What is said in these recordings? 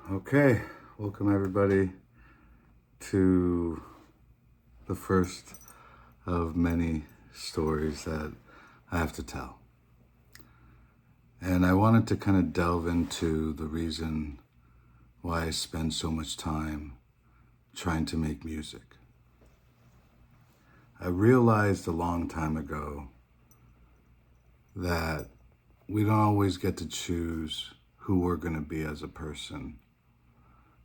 Okay, welcome everybody to the first of many stories that I have to tell. And I wanted to kind of delve into the reason why I spend so much time trying to make music. I realized a long time ago that we don't always get to choose who we're going to be as a person.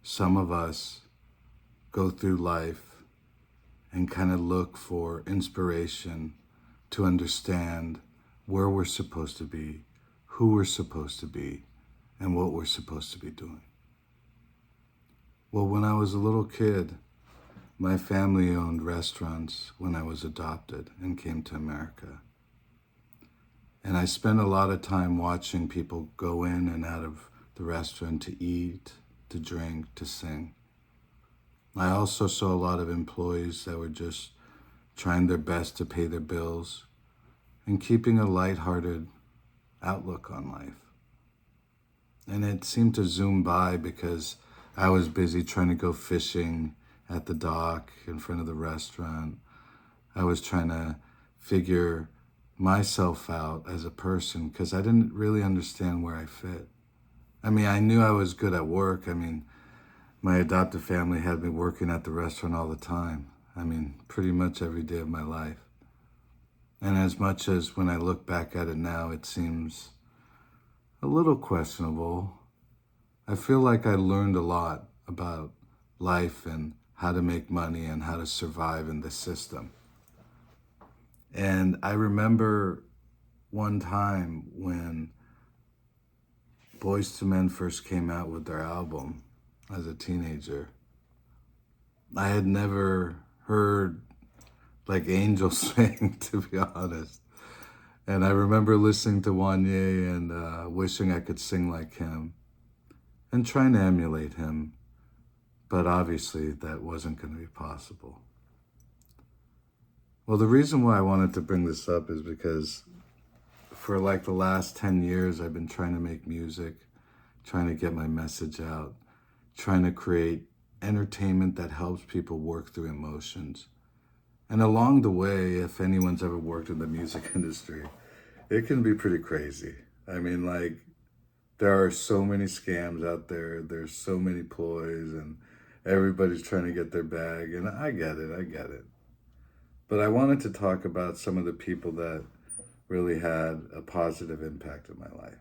Some of us go through life and kind of look for inspiration to understand where we're supposed to be, who we're supposed to be, and what we're supposed to be doing. Well, when I was a little kid, my family owned restaurants when I was adopted and came to America. And I spent a lot of time watching people go in and out of the restaurant to eat, to drink, to sing. I also saw a lot of employees that were just trying their best to pay their bills and keeping a lighthearted outlook on life. And it seemed to zoom by because I was busy trying to go fishing at the dock in front of the restaurant. I was trying to figure myself out as a person because I didn't really understand where I fit. I mean, I knew I was good at work. My adoptive family had me working at the restaurant all the time. Pretty much every day of my life. And as much as when I look back at it now, it seems a little questionable, I feel like I learned a lot about life and how to make money and how to survive in this system. And I remember one time when Boyz II Men first came out with their album as a teenager. I had never heard like angels sing, to be honest. And I remember listening to Wanye and wishing I could sing like him and trying to emulate him. But obviously that wasn't going to be possible. Well, the reason why I wanted to bring this up is because for like the last 10 years, I've been trying to make music, trying to get my message out, trying to create entertainment that helps people work through emotions. And along the way, if anyone's ever worked in the music industry, it can be pretty crazy. There are so many scams out there. There's so many ploys and everybody's trying to get their bag. And I get it. But I wanted to talk about some of the people that really had a positive impact in my life.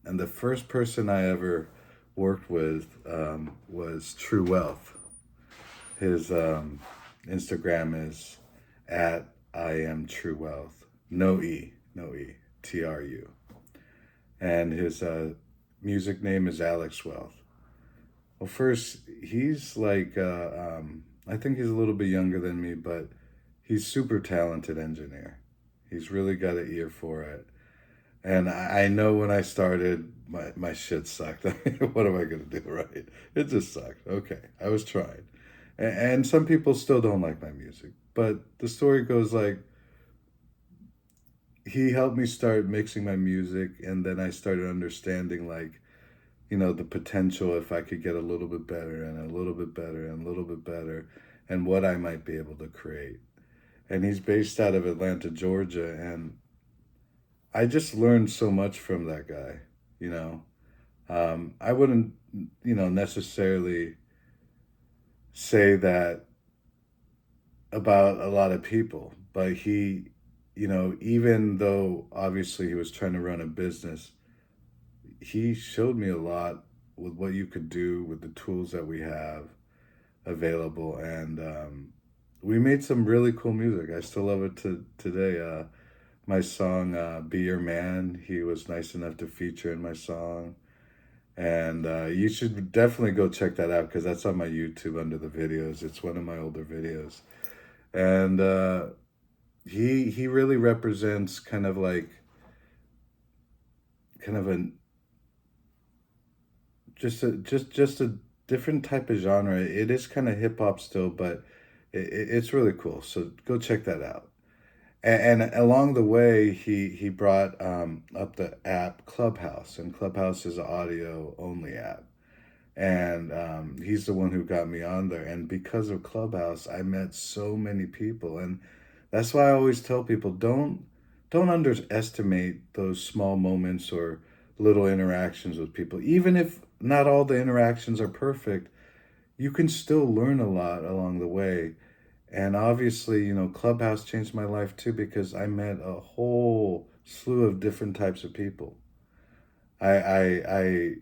And the first person I ever worked with was True Wealth. His Instagram is at I am True Wealth. No E, TRU. And his music name is Alex Wealth. Well, first, he's I think he's a little bit younger than me, but he's super talented engineer. He's really got an ear for it. And I know when I started, my shit sucked. What am I going to do, right? It just sucked. Okay, I was trying. And some people still don't like my music. But the story goes like, he helped me start mixing my music, and then I started understanding the potential if I could get a little bit better and a little bit better and a little bit better and what I might be able to create. And he's based out of Atlanta, Georgia, and I just learned so much from that guy, I wouldn't, necessarily say that about a lot of people, but he, even though obviously he was trying to run a business, he showed me a lot with what you could do with the tools that we have available. And we made some really cool music. I still love it today. My song, Be Your Man, he was nice enough to feature in my song. And you should definitely go check that out because that's on my YouTube under the videos. It's one of my older videos. And he really represents kind of a just a different type of genre. It is kind of hip hop still, but it's really cool. So go check that out. And along the way, he brought up the app Clubhouse, and Clubhouse is an audio only app. And he's the one who got me on there. And because of Clubhouse, I met so many people. And that's why I always tell people, don't underestimate those small moments or little interactions with people. Even if not all the interactions are perfect, you can still learn a lot along the way. And obviously, Clubhouse changed my life too, because I met a whole slew of different types of people. I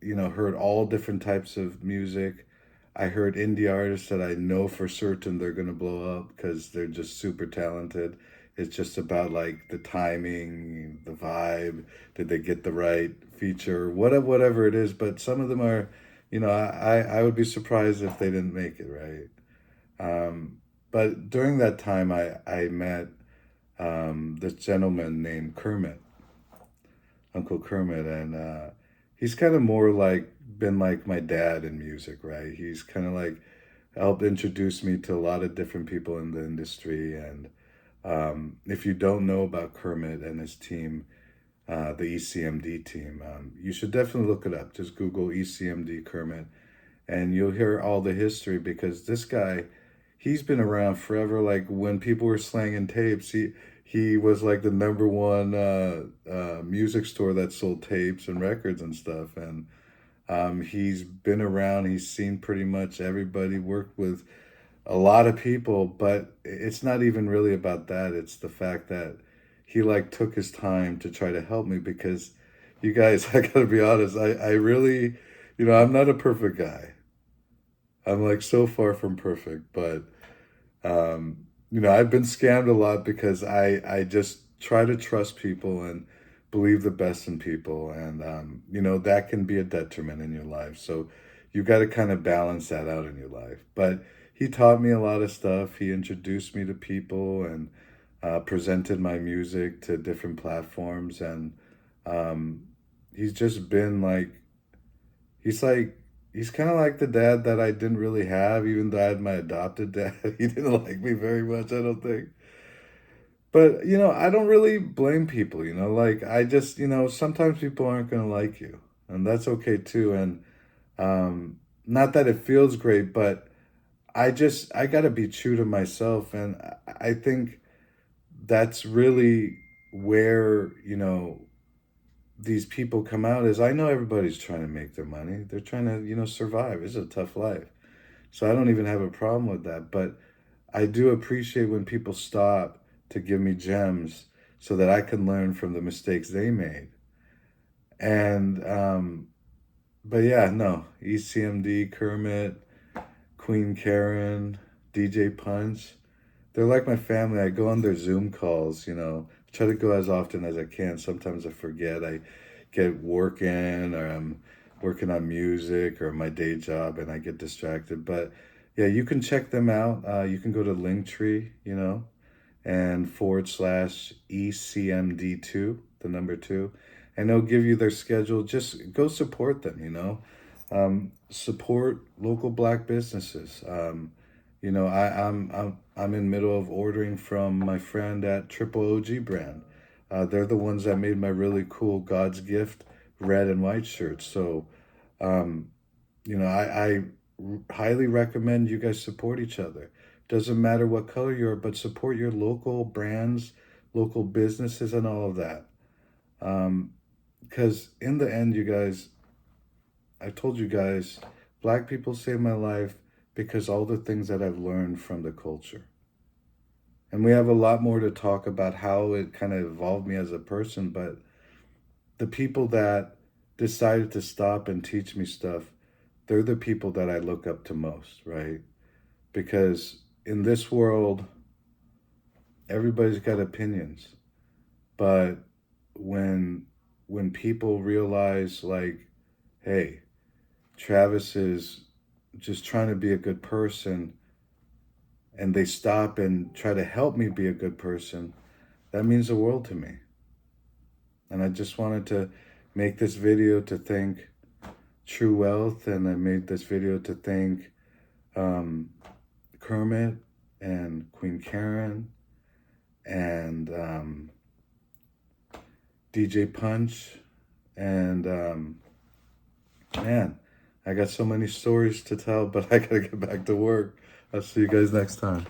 heard all different types of music. I heard indie artists that I know for certain they're going to blow up because they're just super talented. It's just about like the timing, the vibe. Did they get the right feature? Whatever it is. But some of them are, I would be surprised if they didn't make it, right? But during that time, I met this gentleman named Kermit, Uncle Kermit, and he's kind of more like been like my dad in music, right? He's kind of like helped introduce me to a lot of different people in the industry. And if you don't know about Kermit and his team, the ECMD team, you should definitely look it up. Just Google ECMD Kermit, and you'll hear all the history, because this guy, he's been around forever. Like when people were slanging tapes, he was like the number one music store that sold tapes and records and stuff. And he's been around. He's seen pretty much everybody, worked with a lot of people. But it's not even really about that. It's the fact that he like took his time to try to help me, because you guys, I gotta be honest, I really, I'm not a perfect guy. I'm like so far from perfect, but I've been scammed a lot because I just try to trust people and believe the best in people, and that can be a detriment in your life. So you got to kind of balance that out in your life. But he taught me a lot of stuff. He introduced me to people and presented my music to different platforms, and um, he's just been like He's like he's kind of like the dad that I didn't really have, even though I had my adopted dad. He didn't like me very much, I don't think. But I don't really blame people. Like I just sometimes people aren't gonna like you, and that's okay too. And not that it feels great, but I gotta be true to myself, and I think that's really where these people come out. Is I know everybody's trying to make their money. They're trying to survive. It's a tough life. So I don't even have a problem with that. But I do appreciate when people stop to give me gems so that I can learn from the mistakes they made. And, but yeah, no, ECMD, Kermit, Queen Karen, DJ Punch, they're like my family. I go on their Zoom calls, try to go as often as I can. Sometimes I forget. I get working, or I'm working on music or my day job, and I get distracted. But yeah, you can check them out. You can go to Linktree, and / ECMD2, the number two, and they'll give you their schedule. Just go support them, support local black businesses. I'm in middle of ordering from my friend at Triple OG brand. They're the ones that made my really cool God's Gift red and white shirts. So, um, I highly recommend you guys support each other. Doesn't matter what color you are, but support your local brands, local businesses, and all of that. Because in the end, you guys, I told you guys, black people saved my life because all the things that I've learned from the culture. And we have a lot more to talk about how it kind of evolved me as a person, but the people that decided to stop and teach me stuff, they're the people that I look up to most, right? Because in this world, everybody's got opinions. But when people realize like, hey, Travis is just trying to be a good person, and they stop and try to help me be a good person, that means the world to me. And I just wanted to make this video to thank True Wealth, and I made this video to thank um, Kermit and Queen Karen and DJ Punch, and man, I got so many stories to tell, but I gotta get back to work. I'll see you guys next time.